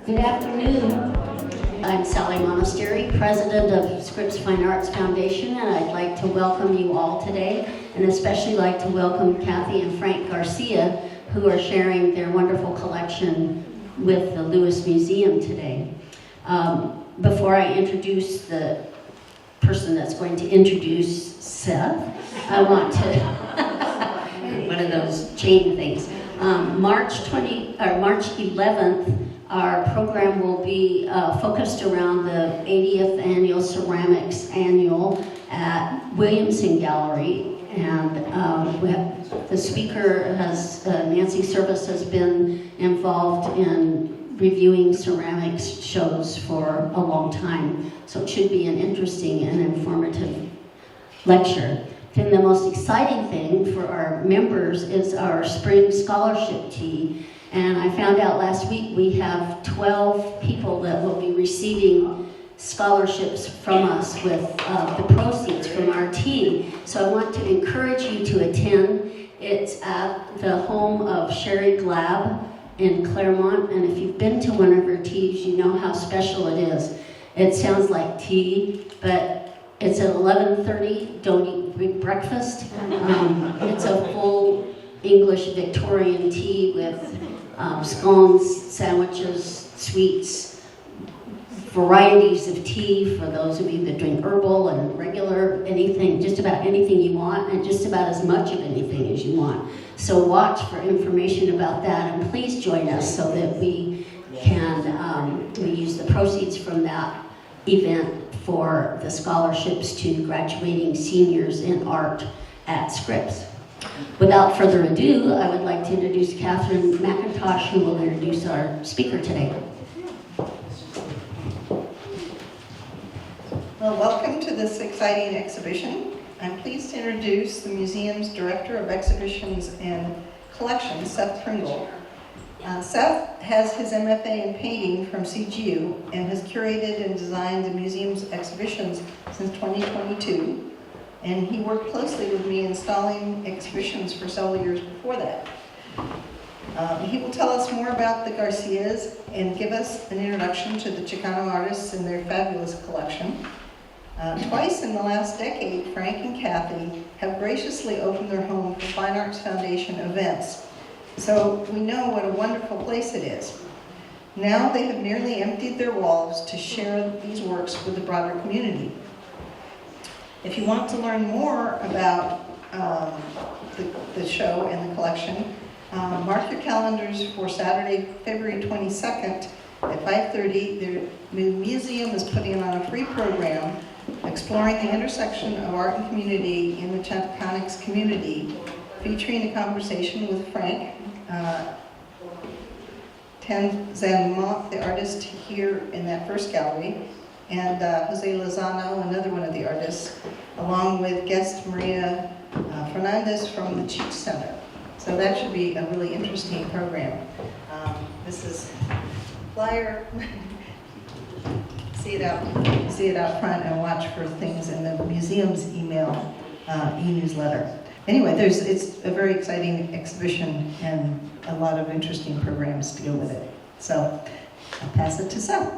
Good afternoon. I'm Sally Monastery, president of Scripps Fine Arts Foundation, and I'd like to welcome you all today, and especially like to welcome Cathy and Frank Garcia, who are sharing their wonderful collection with the Lewis Museum today. Before I introduce the person that's going to introduce Seth, I want to, one of those chain things. March 11th, our program will be focused around the 80th Annual Ceramics Annual at Williamson Gallery. And the speaker Nancy Service has been involved in reviewing ceramics shows for a long time. So it should be an interesting and informative lecture. And the most exciting thing for our members is our spring scholarship tea. And I found out last week we have 12 people that will be receiving scholarships from us with the proceeds from our tea. So I want to encourage you to attend. It's at the home of Sherry Glab in Claremont. And if you've been to one of her teas, you know how special it is. It sounds like tea, but it's at 11:30. Don't eat breakfast. It's a full English Victorian tea with scones, sandwiches, sweets, varieties of tea for those of you that drink herbal and regular, anything, just about anything you want, and just about as much of anything as you want. So watch for information about that, and please join us so that we can we use the proceeds from that event for the scholarships to graduating seniors in art at Scripps. Without further ado, I would like to introduce Catherine McIntosh, who will introduce our speaker today. Well, welcome to this exciting exhibition. I'm pleased to introduce the museum's Director of Exhibitions and Collections, Seth Pringle. Seth has his MFA in painting from CGU and has curated and designed the museum's exhibitions since 2022. And he worked closely with me installing exhibitions for several years before that. He will tell us more about the Garcias and give us an introduction to the Chicano artists and their fabulous collection. Twice in the last decade, Frank and Cathy have graciously opened their home for Fine Arts Foundation events. So we know what a wonderful place it is. Now they have nearly emptied their walls to share these works with the broader community. If you want to learn more about the show and the collection, mark your calendars for Saturday, February 22nd at 5:30. The museum is putting on a free program exploring the intersection of art and community in the Chicanx community, featuring a conversation with Frank Tanzanmont, the artist here in that first gallery, and Jose Lozano, another one of the artists, along with guest Maria Fernandez from the Cheek Center. So that should be a really interesting program. This is flyer. See it out front and watch for things in the museum's email e-newsletter. Anyway, it's a very exciting exhibition and a lot of interesting programs to go with it. So I'll pass it to Seth.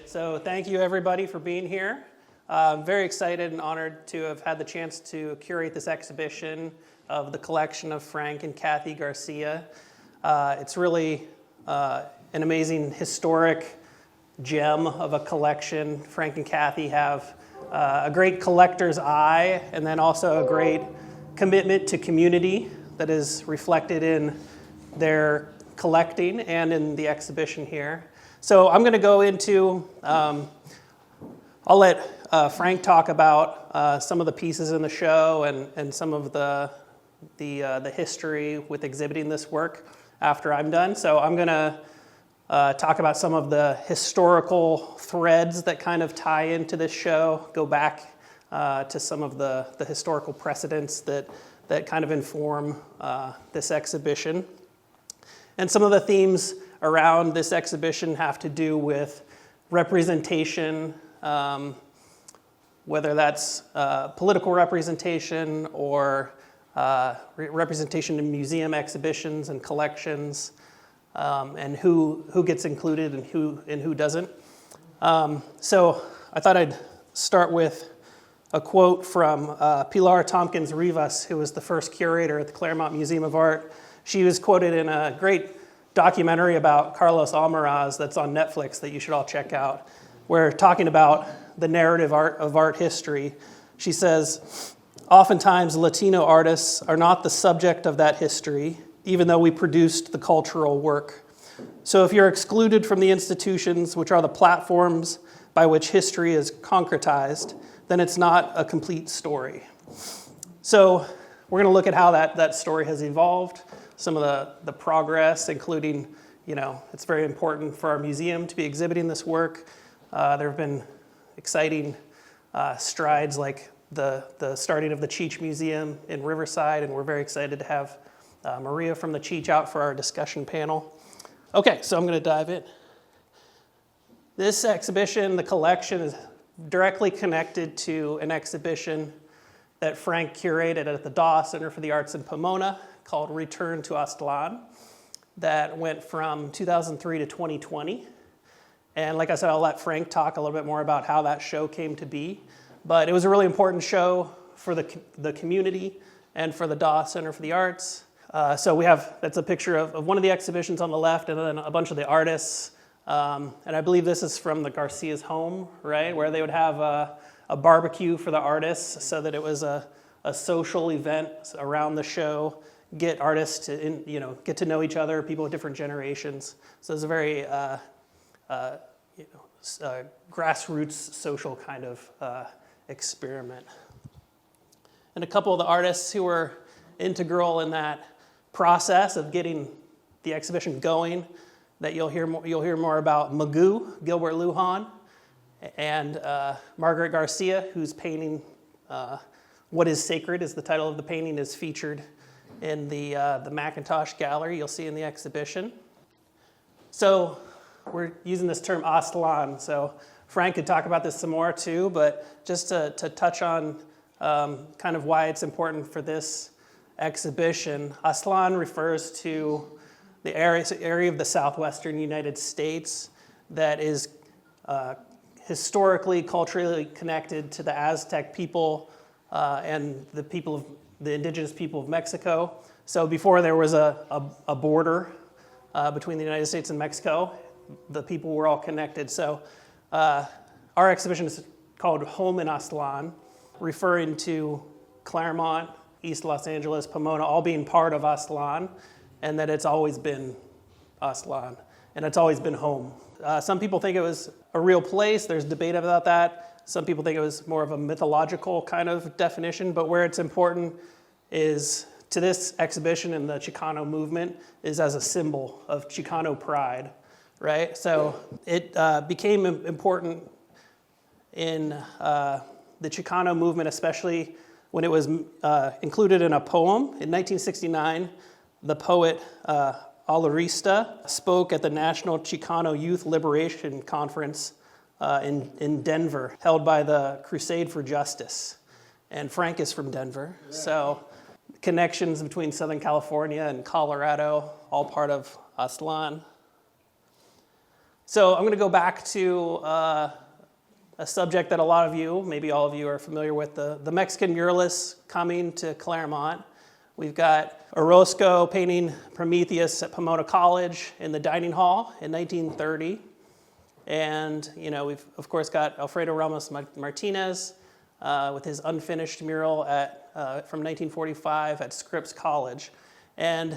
So thank you everybody for being here. I'm very excited and honored to have had the chance to curate this exhibition of the collection of Frank and Cathy Garcia. It's really an amazing historic gem of a collection. Frank and Cathy have a great collector's eye and then also a great commitment to community that is reflected in their collecting and in the exhibition here. So I'm going to go into, I'll let Frank talk about some of the pieces in the show and some of the history with exhibiting this work after I'm done. So I'm going to talk about some of the historical threads that kind of tie into this show, go back to some of the historical precedents that kind of inform this exhibition. And some of the themes around this exhibition have to do with representation, whether that's political representation or representation in museum exhibitions and collections, and who gets included and who doesn't. So I thought I'd start with a quote from Pilar Tompkins Rivas, who was the first curator at the Claremont Museum of Art. She was quoted in a great documentary about Carlos Almaraz that's on Netflix that you should all check out, where talking about the narrative of art history. She says, "Oftentimes Latino artists are not the subject of that history, even though we produced the cultural work. So if you're excluded from the institutions which are the platforms by which history is concretized, then it's not a complete story." So we're going to look at how that story has evolved, some of the progress, including, it's very important for our museum to be exhibiting this work. There have been exciting strides like the starting of the Cheech Museum in Riverside, and we're very excited to have Maria from the Cheech out for our discussion panel. Okay, so I'm going to dive in. This exhibition, the collection, is directly connected to an exhibition that Frank curated at the Daw Center for the Arts in Pomona called Return to Aztlán, that went from 2003 to 2020. And like I said, I'll let Frank talk a little bit more about how that show came to be. But it was a really important show for the community and for the Daw Center for the Arts. So that's a picture of one of the exhibitions on the left, and then a bunch of the artists. And I believe this is from the Garcia's home, right, where they would have a barbecue for the artists so that it was a social event around the show, get artists to get to know each other, people of different generations. So it's a very grassroots social kind of experiment. And a couple of the artists who were integral in that process of getting the exhibition going that you'll hear more about: Magu, Gilbert Lujan, and Margaret Garcia, whose painting, "What is Sacred" is the title of the painting, is featured in the Macintosh gallery you'll see in the exhibition. So we're using this term Aztlán, so Frank could talk about this some more too, but just to touch on kind of why it's important for this exhibition. Aztlán refers to the area of the southwestern United States that is historically, culturally connected to the Aztec people and the indigenous people of Mexico. So before there was a border between the United States and Mexico, the people were all connected. So our exhibition is called Home in Aztlán, referring to Claremont, East Los Angeles, Pomona, all being part of Aztlán, and that it's always been Aztlán, and it's always been home. Some people think it was a real place. There's debate about that. Some people think it was more of a mythological kind of definition, but where it's important is to this exhibition and the Chicano movement is as a symbol of Chicano pride, right? So it became important in the Chicano movement, especially when it was included in a poem. In 1969, the poet Alarista spoke at the National Chicano Youth Liberation Conference in Denver, held by the Crusade for Justice. And Frank is from Denver, so connections between Southern California and Colorado, all part of Aztlán. So I'm going to go back to a subject that a lot of you, maybe all of you, are familiar with, the Mexican muralists coming to Claremont. We've got Orozco painting Prometheus at Pomona College in the dining hall in 1930. And, we've, of course, got Alfredo Ramos Martinez with his unfinished mural from 1945 at Scripps College. And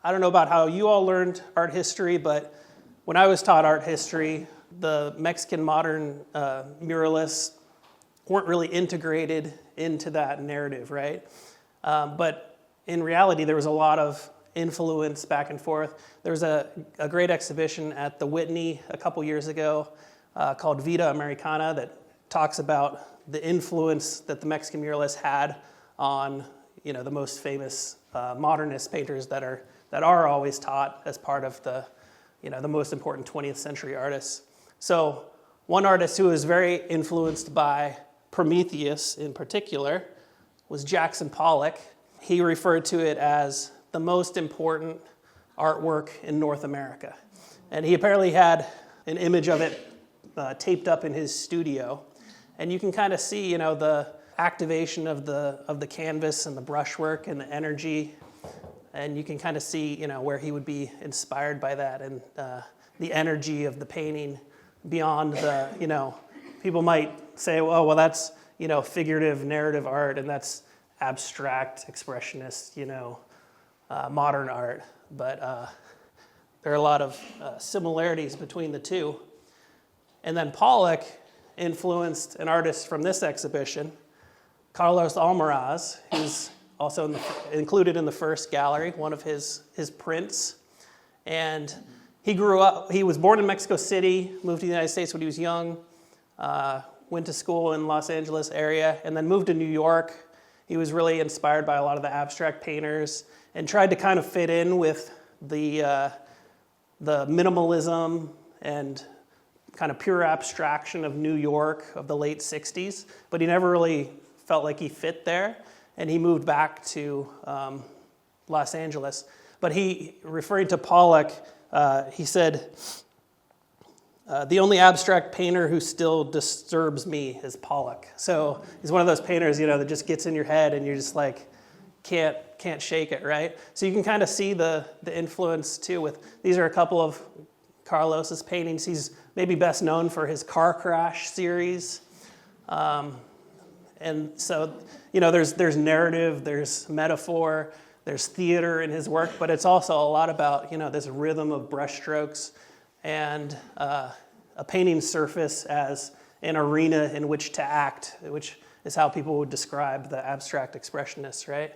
I don't know about how you all learned art history, but when I was taught art history, the Mexican modern muralists weren't really integrated into that narrative, right? But in reality, there was a lot of influence back and forth. There was a great exhibition at the Whitney a couple years ago called Vida Americana that talks about the influence that the Mexican muralists had on, the most famous modernist painters that are always taught as part of the most important 20th century artists. So one artist who was very influenced by Prometheus in particular was Jackson Pollock. he referred to it as the most important artwork in North America. And he apparently had an image of it taped up in his studio. And you can kind of see, the activation of the canvas and the brushwork and the energy. And you can kind of see, where he would be inspired by that and the energy of the painting beyond the, people might say, well, that's, figurative narrative art, and that's abstract, expressionist, modern art. But there are a lot of similarities between the two. And then Pollock influenced an artist from this exhibition, Carlos Almaraz, who's also included in the first gallery, one of his prints. And he was born in Mexico City, moved to the United States when he was young, went to school in Los Angeles area, and then moved to New York. He was really inspired by a lot of the abstract painters and tried to kind of fit in with the minimalism and kind of pure abstraction of New York of the late 60s, but he never really felt like he fit there, and he moved back to Los Angeles. But he, referring to Pollock, he said, the only abstract painter who still disturbs me is Pollock. So he's one of those painters, that just gets in your head and you're just like, can't shake it, right? So you can kind of see the influence too these are a couple of Carlos's paintings. He's maybe best known for his car crash series. And so, there's narrative, there's metaphor, there's theater in his work, but it's also a lot about, this rhythm of brushstrokes and a painting surface as an arena in which to act, which is how people would describe the abstract expressionists, right?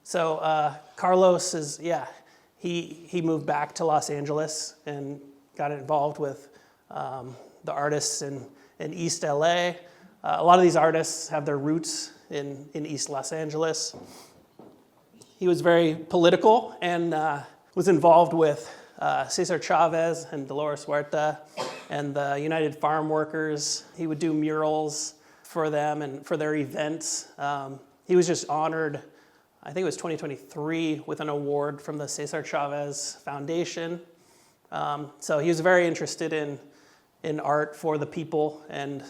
So Carlos he moved back to Los Angeles and got involved with the artists in East LA. A lot of these artists have their roots in East Los Angeles. He was very political and was involved with Cesar Chavez and Dolores Huerta and the United Farm Workers. He would do murals for them and for their events. He was just honored, I think it was 2023, with an award from the Cesar Chavez Foundation. So he was very interested in art for the people and,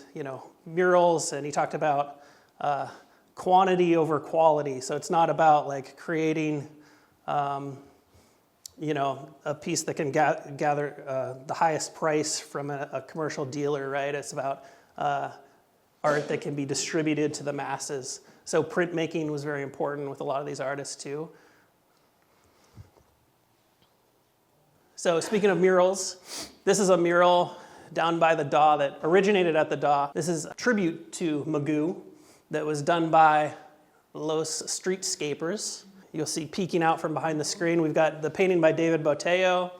murals, and he talked about quantity over quality. So it's not about like creating, a piece that can gather the highest price from a commercial dealer, right? It's about art that can be distributed to the masses. So printmaking was very important with a lot of these artists too. So speaking of murals, this is a mural down by the Daw that originated at the Daw. This is a tribute to Magu that was done by Los Streetscapers. You'll see peeking out from behind the screen, we've got the painting by David Botello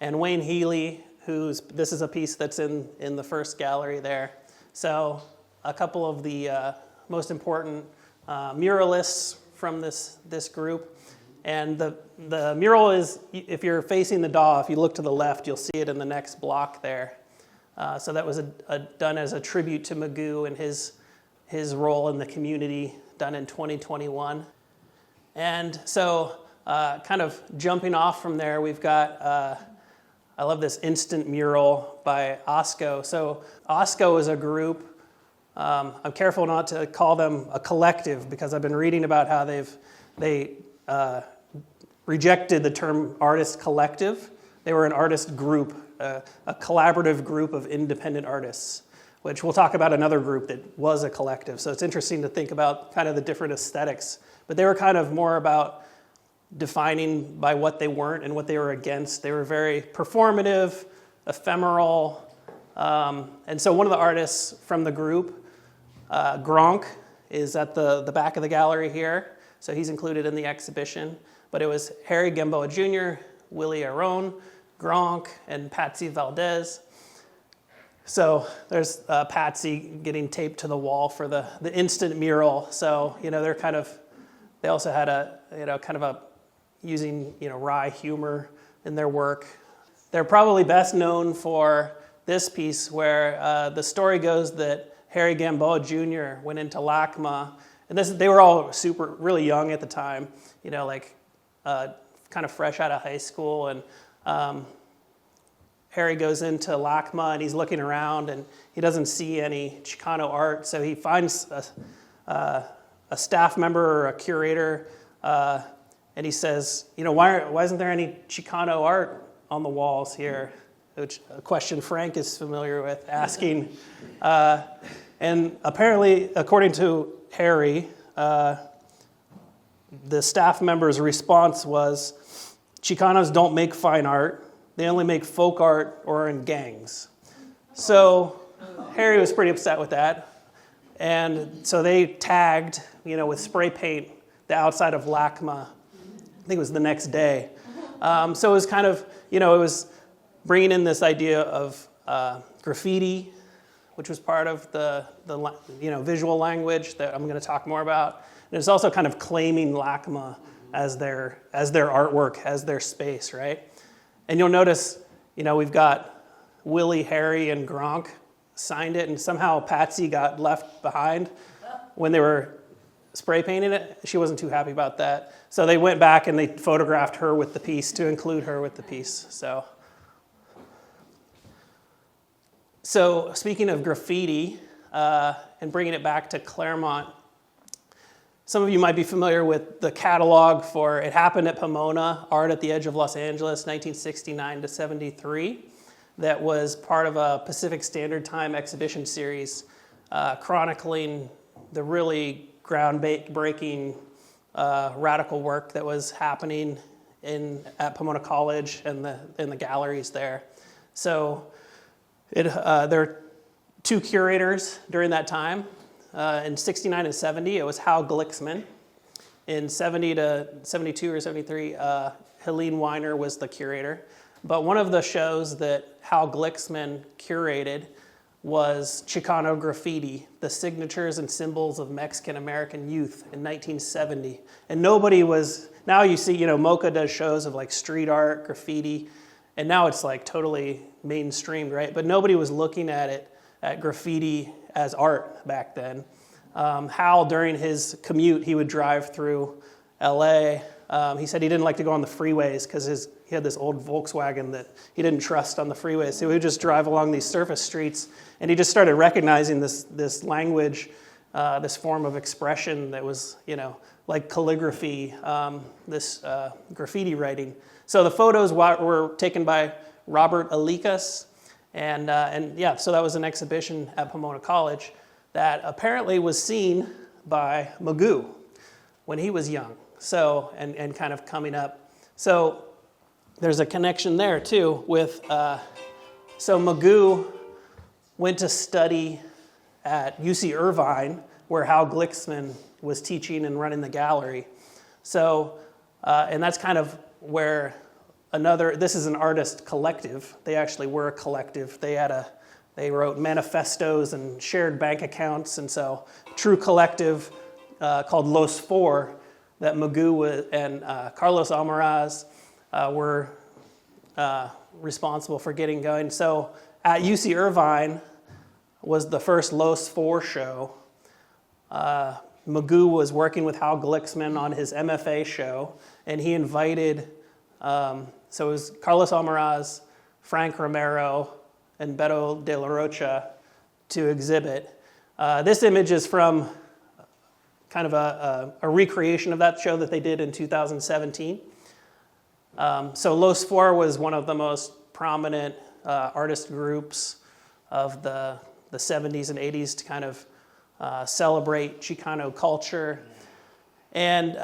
and Wayne Healy, this is a piece that's in the first gallery there. So a couple of the most important muralists from this group. And the mural is, if you're facing the Daw, if you look to the left, you'll see it in the next block there. So that was done as a tribute to Magu and his role in the community, done in 2021. And so kind of jumping off from there, we've got, I love this instant mural by OSCO. So OSCO is a group. I'm careful not to call them a collective because I've been reading about how they rejected the term artist collective. They were an artist group, a collaborative group of independent artists, which we'll talk about another group that was a collective. So it's interesting to think about kind of the different aesthetics. But they were kind of more about defining by what they weren't and what they were against. They were very performative, ephemeral. And so one of the artists from the group, Gronk, is at the back of the gallery here. So he's included in the exhibition. But it was Harry Gamboa Jr., Willie Aron, Gronk, and Patsy Valdez. So there's Patsy getting taped to the wall for the instant mural. So, they also had using, wry humor in their work. They're probably best known for this piece where the story goes that Harry Gamboa Jr. went into LACMA and they were all really young at the time, like kind of fresh out of high school. And Harry goes into LACMA and he's looking around and he doesn't see any Chicano art. So he finds a staff member or a curator and he says, why isn't there any Chicano art on the walls here? Which a question Frank is familiar with asking. And apparently, according to Harry, the staff member's response was, Chicanos don't make fine art. They only make folk art or in gangs. So Harry was pretty upset with that. And so they tagged, with spray paint, the outside of LACMA. I think it was the next day. So it was kind of, it was bringing in this idea of graffiti, which was part of the visual language that I'm going to talk more about. And it's also kind of claiming LACMA as their artwork, as their space, right? And you'll notice, we've got Willie, Harry, and Gronk signed it, and somehow Patsy got left behind when they were spray painting it. She wasn't too happy about that. So they went back and they photographed her with the piece to include her with the piece. So speaking of graffiti and bringing it back to Claremont, some of you might be familiar with the catalog for It Happened at Pomona, Art at the Edge of Los Angeles, 1969 to 73. That was part of a Pacific Standard Time exhibition series chronicling the really groundbreaking radical work that was happening at Pomona College and in the galleries there. So there are two curators during that time. In 69 and 70, it was Hal Glicksman. In 70 to 72 or 73, Helene Weiner was the curator. But one of the shows that Hal Glicksman curated was Chicano Graffiti, the signatures and symbols of Mexican-American youth in 1970. And nobody was, now you see, MoCA does shows of like street art, graffiti, and now it's like totally mainstreamed, right? But nobody was looking at graffiti as art back then. Hal, during his commute, he would drive through LA. He said he didn't like to go on the freeways because he had this old Volkswagen that he didn't trust on the freeways. So he would just drive along these surface streets, and he just started recognizing this language, this form of expression that was, like calligraphy, this graffiti writing. So the photos were taken by Robert Alikas, and so that was an exhibition at Pomona College that apparently was seen by Magu when he was young. So, and kind of coming up. So there's a connection there too with, so Magu went to study at UC Irvine where Hal Glicksman was teaching and running the gallery. So, and that's kind of where this is an artist collective. They actually were a collective. They wrote manifestos and shared bank accounts. And so true collective called Los Four that Magu and Carlos Almaraz were responsible for getting going. So at UC Irvine was the first Los Four show. Magu was working with Hal Glicksman on his MFA show, and he invited, so it was Carlos Almaraz, Frank Romero, and Beto de la Rocha to exhibit. This image is from kind of a recreation of that show that they did in 2017. So Los Four was one of the most prominent artist groups of the 70s and 80s to kind of celebrate Chicano culture. And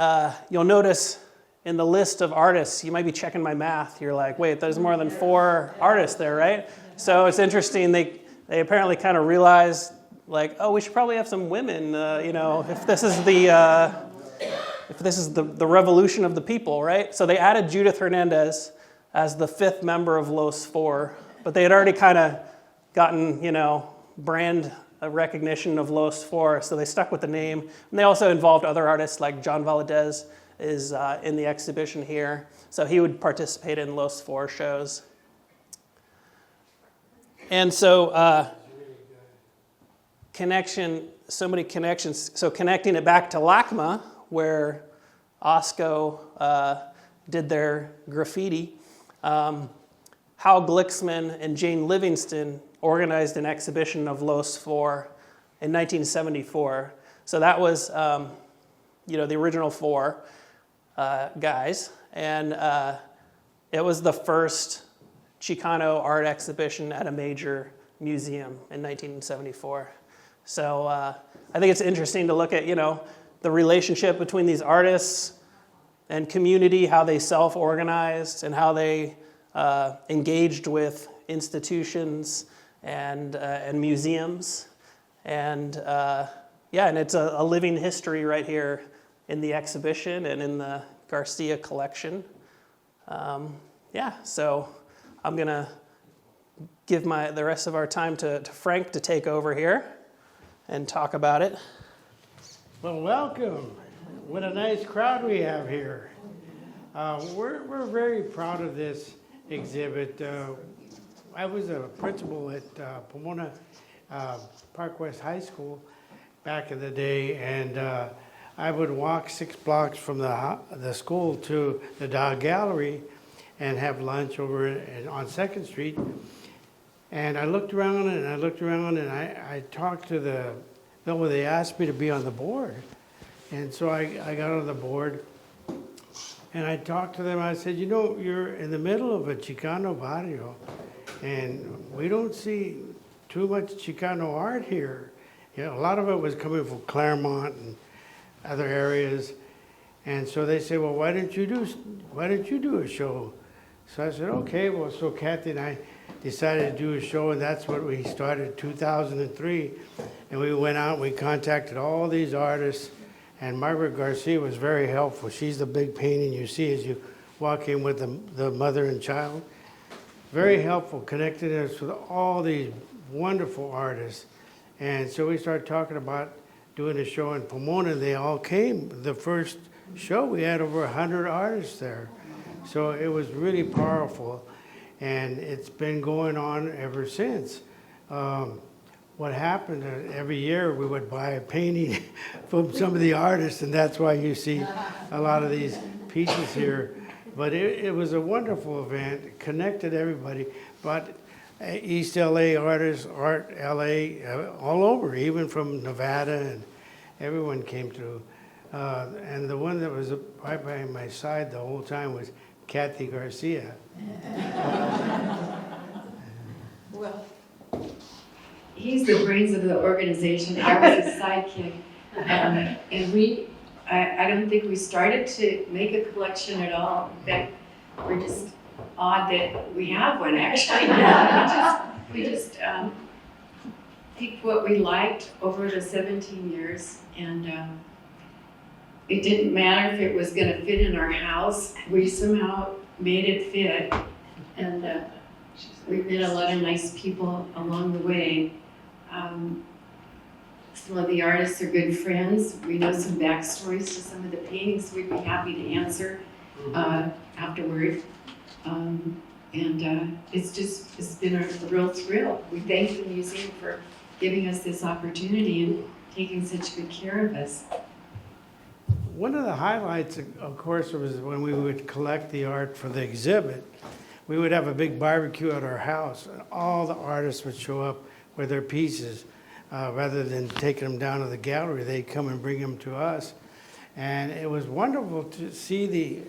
you'll notice in the list of artists, you might be checking my math. You're like, wait, there's more than 4 artists there, right? So it's interesting. They apparently kind of realized, like, oh, we should probably have some women, if this is the revolution of the people, right? So they added Judith Hernandez as the 5th member of Los Four, but they had already kind of gotten, brand recognition of Los Four, so they stuck with the name. And they also involved other artists, like John Valadez is in the exhibition here, so he would participate in Los Four shows. And so, so many connections. So connecting it back to LACMA, where OSCO did their graffiti, Hal Glicksman and Jane Livingston organized an exhibition of Los Four in 1974. So that was, the original four guys. And it was the first Chicano art exhibition at a major museum in 1974. So I think it's interesting to look at, the relationship between these artists and community, how they self-organized and how they engaged with institutions and museums. And and it's a living history right here in the exhibition and in the Garcia collection. So I'm gonna give the rest of our time to Frank to take over here and talk about it. Well, welcome. What a nice crowd we have here. We're very proud of this exhibit. I was a principal at Pomona Park West High School back in the day, and I would walk 6 blocks from the school to the Dow Gallery and have lunch over on 2nd Street. And I looked around and I talked to they asked me to be on the board. And so I got on the board and I talked to them. I said, you're in the middle of a Chicano barrio and we don't see too much Chicano art here. A lot of it was coming from Claremont and other areas. And so they said, well, why didn't you do a show? So I said, okay. Well, so Cathy and I decided to do a show, and that's what we started in 2003. And we went out and we contacted all these artists, and Margaret Garcia was very helpful. She's the big painting you see as you walk in with the mother and child. Very helpful, connected us with all these wonderful artists. And so we started talking about doing a show in Pomona. They all came. The first show, we had over 100 artists there. So it was really powerful. And it's been going on ever since. What happened, every year we would buy a painting from some of the artists, and that's why you see a lot of these pieces here. But it was a wonderful event, connected everybody. But East LA artists, Art LA, all over, even from Nevada, and everyone came through. And the one that was right by my side the whole time was Cathy Garcia. Well, he's the brains of the organization. I was his sidekick. And I don't think we started to make a collection at all. In fact, we're just odd that we have one, actually. We just picked what we liked over the 17 years. And it didn't matter if it was going to fit in our house. We somehow made it fit. And we've met a lot of nice people along the way. Some of the artists are good friends. We know some backstories to some of the paintings we'd be happy to answer afterward. It's been a real thrill. We thank the museum for giving us this opportunity and taking such good care of us. One of the highlights, of course, was when we would collect the art for the exhibit. We would have a big barbecue at our house, and all the artists would show up with their pieces. Rather than taking them down to the gallery, they'd come and bring them to us. And it was wonderful to see the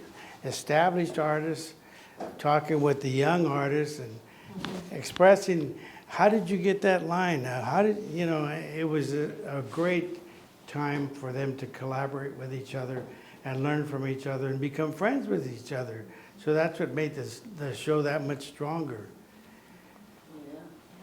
established artists talking with the young artists and expressing, how did you get that line? It was a great time for them to collaborate with each other and learn from each other and become friends with each other. So that's what made the show that much stronger.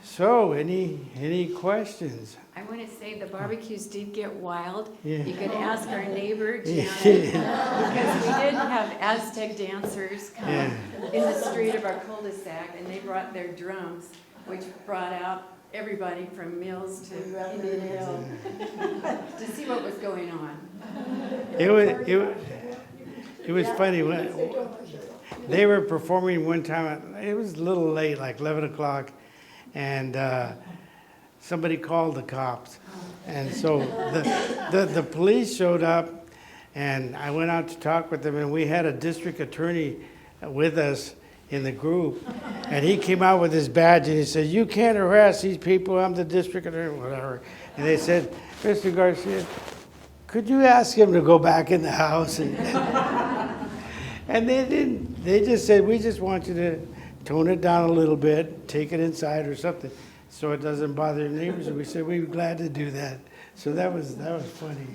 So, any questions? I want to say the barbecues did get wild. Yeah. You could ask our neighbor, Janet, because we did have Aztec dancers come in the street of our cul-de-sac, and they brought their drums, which brought out everybody from Mills to Indian Hill to see what was going on. It was funny. They were performing one time. It was a little late, like 11 o'clock. And somebody called the cops. And so the police showed up, and I went out to talk with them, and we had a district attorney with us in the group, and he came out with his badge, and he said, "You can't harass these people, I'm the district attorney," whatever. And they said, "Mr. Garcia, could you ask him to go back in the house?" And they didn't. They just said, "We just want you to tone it down a little bit, take it inside or something, so it doesn't bother your neighbors." And we said, "We're glad to do that." So that was funny.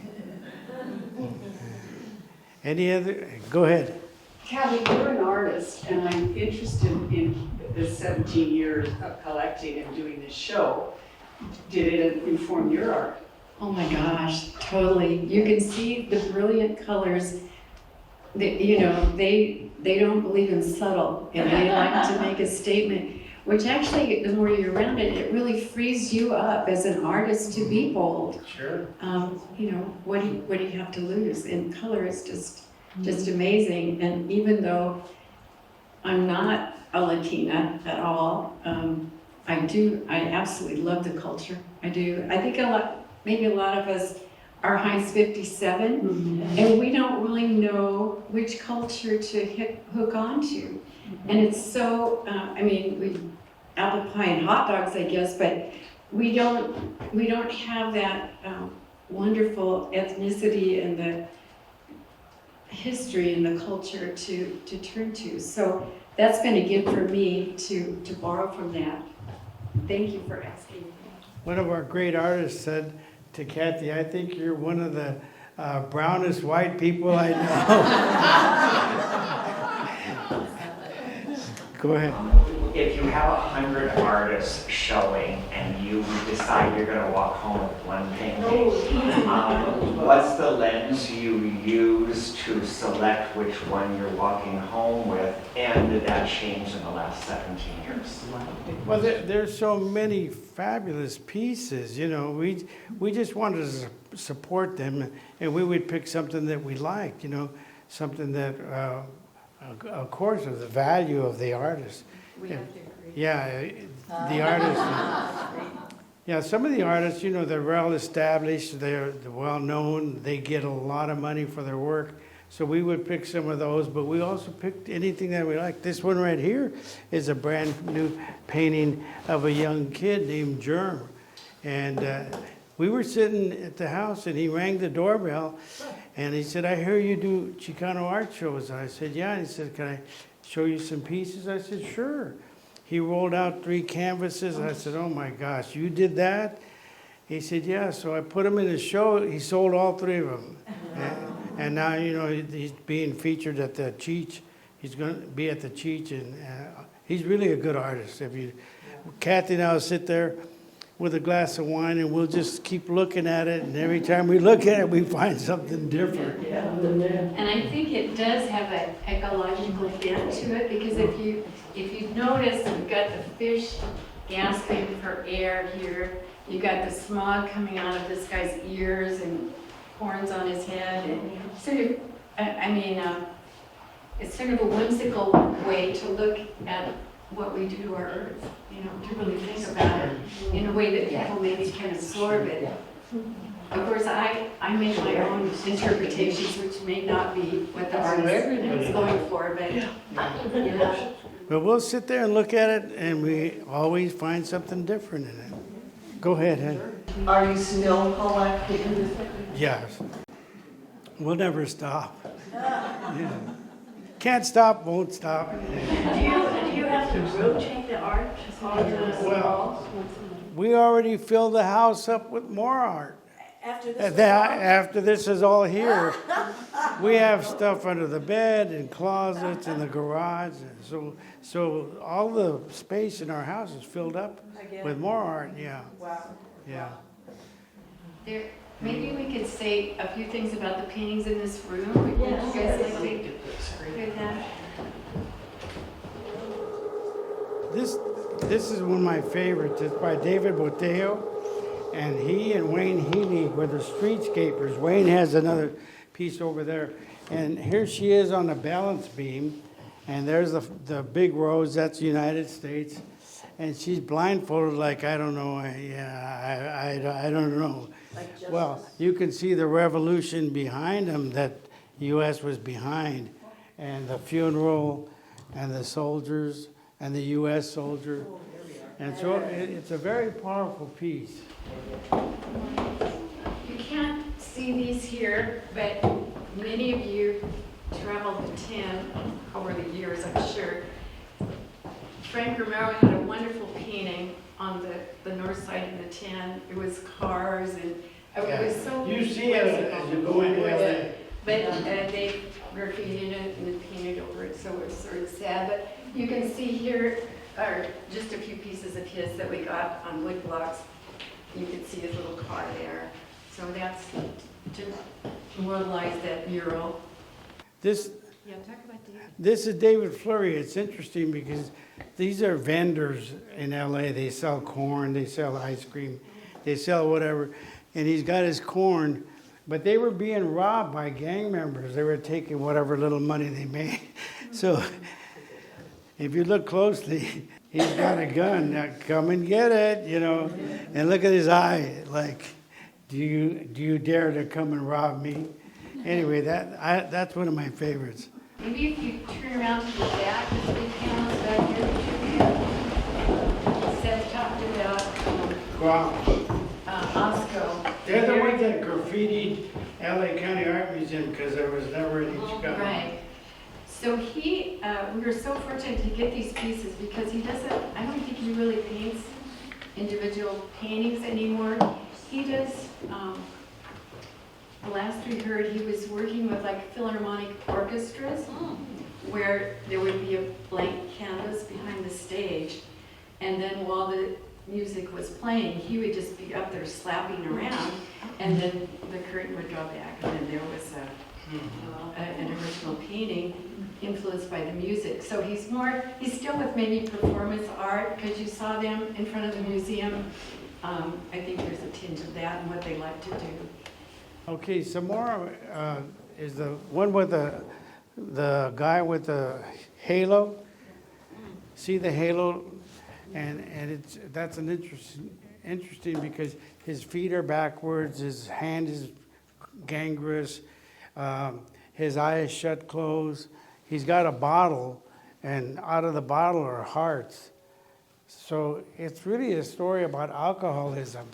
Any other? Go ahead. Kathy, you're an artist, and I'm interested in the 17 years of collecting and doing this show. Did it inform your art? Oh my gosh, totally. You can see the brilliant colors. They don't believe in subtle, and they like to make a statement, which actually, the more you're around it, it really frees you up as an artist to be bold. Sure. What do you have to lose? And color is just amazing. And even though I'm not a Latina at all, I absolutely love the culture. I do. I think maybe a lot of us are Heinz 57, and we don't really know which culture to hook onto. And it's so, we apple pie and hot dogs, I guess, but we don't have that wonderful ethnicity and the history and the culture to turn to. So that's been a gift for me to borrow from that. Thank you for asking me. One of our great artists said to Kathy, "I think you're one of the brownest white people I know." Go ahead. If you have 100 artists showing and you decide you're going to walk home with one painting, what's the lens you use to select which one you're walking home with, and did that change in the last 17 years? Well, there's so many fabulous pieces, we just wanted to support them, and we would pick something that we liked, something that, of course, of the value of the artist. We have to agree. Yeah, the artists. Yeah, some of the artists, they're well established, they're well known, they get a lot of money for their work. So we would pick some of those, but we also picked anything that we like. This one right here is a brand new painting of a young kid named Germ. And we were sitting at the house, and he rang the doorbell, and he said, "I hear you do Chicano art shows." And I said, "Yeah." And he said, "Can I show you some pieces?" I said, "Sure." He rolled out 3 canvases, and I said, "Oh my gosh, you did that?" He said, "Yeah." So I put him in his show. He sold all 3 of them. And now, he's being featured at the Cheech. He's going to be at the Cheech, and he's really a good artist. Kathy and I will sit there with a glass of wine, and we'll just keep looking at it, and every time we look at it, we find something different. And I think it does have an ecological bent to it, because if you notice, we've got the fish gasping for air here. You got the smog coming out of this guy's ears and horns on his head, and sort of, it's sort of a whimsical way to look at what we do to our earth, to really think about it in a way that people maybe can absorb it. Of course, I make my own interpretations, which may not be what the artist is going for, but But we'll sit there and look at it, and we always find something different in it. Go ahead, Hen. Are you still collecting? Yes. We'll never stop. Yeah. Can't stop, won't stop. Do you have to rotate the art on the walls? We already filled the house up with more art. After this is all here, we have stuff under the bed and closets in the garage. So all the space in our house is filled up with more art. Yeah. Wow. Yeah. Maybe we could say a few things about the paintings in this room. Would you guys like to hear that? This is one of my favorites. It's by David Botello, and he and Wayne Healy were the streetscapers. Wayne has another piece over there, and here she is on a balance beam, and there's the big rose. That's the United States, and she's blindfolded like, I don't know, I don't know. Well, you can see the revolution behind them that U.S. was behind, and the funeral, and the soldiers, and the U.S. soldier. And so it's a very powerful piece. You can't see these here, but many of you traveled the 10 over the years, I'm sure. Frank Romero had a wonderful painting on the north side of the 10. It was cars and it was so You see it as you go into LA. But they graffitied it and then painted over it, so it was sort of sad. But you can see here are just a few pieces of his that we got on wood blocks. You can see his little car there. So that's to immortalize that mural. This Yeah, talk about David. This is David Fleury. It's interesting because these are vendors in LA. They sell corn, they sell ice cream, they sell whatever. And he's got his corn, but they were being robbed by gang members. They were taking whatever little money they made. So if you look closely, he's got a gun. Now, come and get it, you know. And look at his eye, like, do you dare to come and rob me? Anyway, that's one of my favorites. Maybe if you turn around to the back, the three panels back here. Seth talked about Wow. Osco. They're the ones that graffitied LA County Art Museum because there was never any Chicano. Right. So we were so fortunate to get these pieces because he doesn't, I don't think he really paints individual paintings anymore. He does, last we heard, he was working with like philharmonic orchestras where there would be a blank canvas behind the stage. And then while the music was playing, he would just be up there slapping around, and then the curtain would draw back, and then there was an original painting influenced by the music. So he's still with maybe performance art, because you saw them in front of the museum. I think there's a tinge of that and what they like to do. Okay, some more is the one with the guy with the halo. See the halo, and that's an interesting because his feet are backwards, his hand is gangrenous, his eye is shut closed. He's got a bottle, and out of the bottle are hearts. So it's really a story about alcoholism.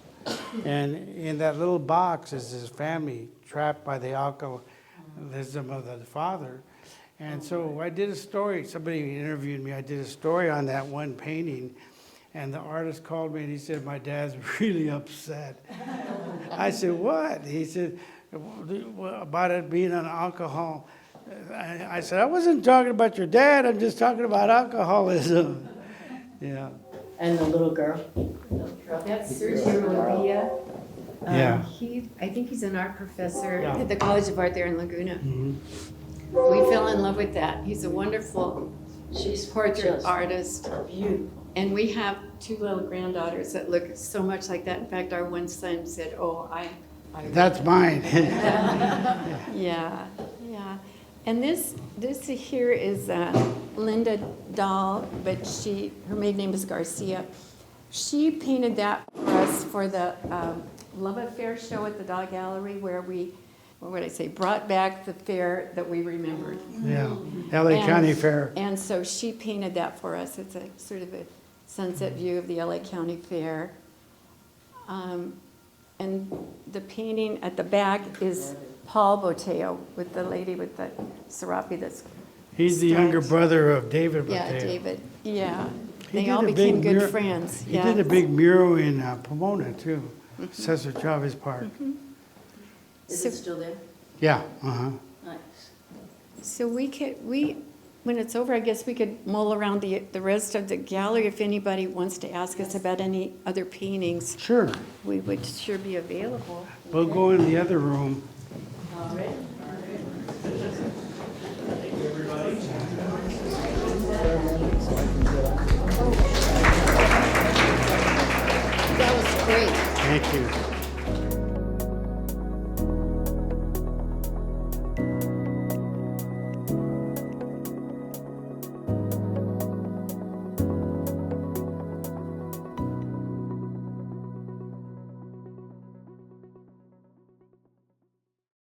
And in that little box is his family trapped by the alcoholism of the father. And so I did a story, somebody interviewed me, I did a story on that one painting, and the artist called me and he said, my dad's really upset. I said, what? He said, about it being an alcohol. I said, I wasn't talking about your dad, I'm just talking about alcoholism. Yeah. And the little girl. That's Sergio Rubia. Yeah. I think he's an art professor Yeah. at the College of Art there in Laguna. Mhm. We fell in love with that. He's a wonderful portrait artist. And we have two little granddaughters that look so much like that. In fact, our one son said, oh, I That's mine. yeah. And this here is Linda Dahl, but her maiden name is Garcia. She painted that for us for the Love Affair show at the Doll Gallery, where we, what would I say, brought back the fair that we remembered. Yeah, LA County Fair. And so she painted that for us. It's a sort of a sunset view of the LA County Fair. And the painting at the back is Paul Boteo with the lady with the serape that's He's the younger brother of David yeah, Mateo. David. Yeah. He They did all a big became good mural- friends. He did a big mural in Pomona, too, Cesar Chavez Park. Is So- it still there? Yeah, uh-huh. Nice. So when it's over, I guess we could mull around the rest of the gallery. If anybody wants to ask us about any other paintings, Sure. we would sure be available. We'll go in the other room. All right. That was great. Thank you.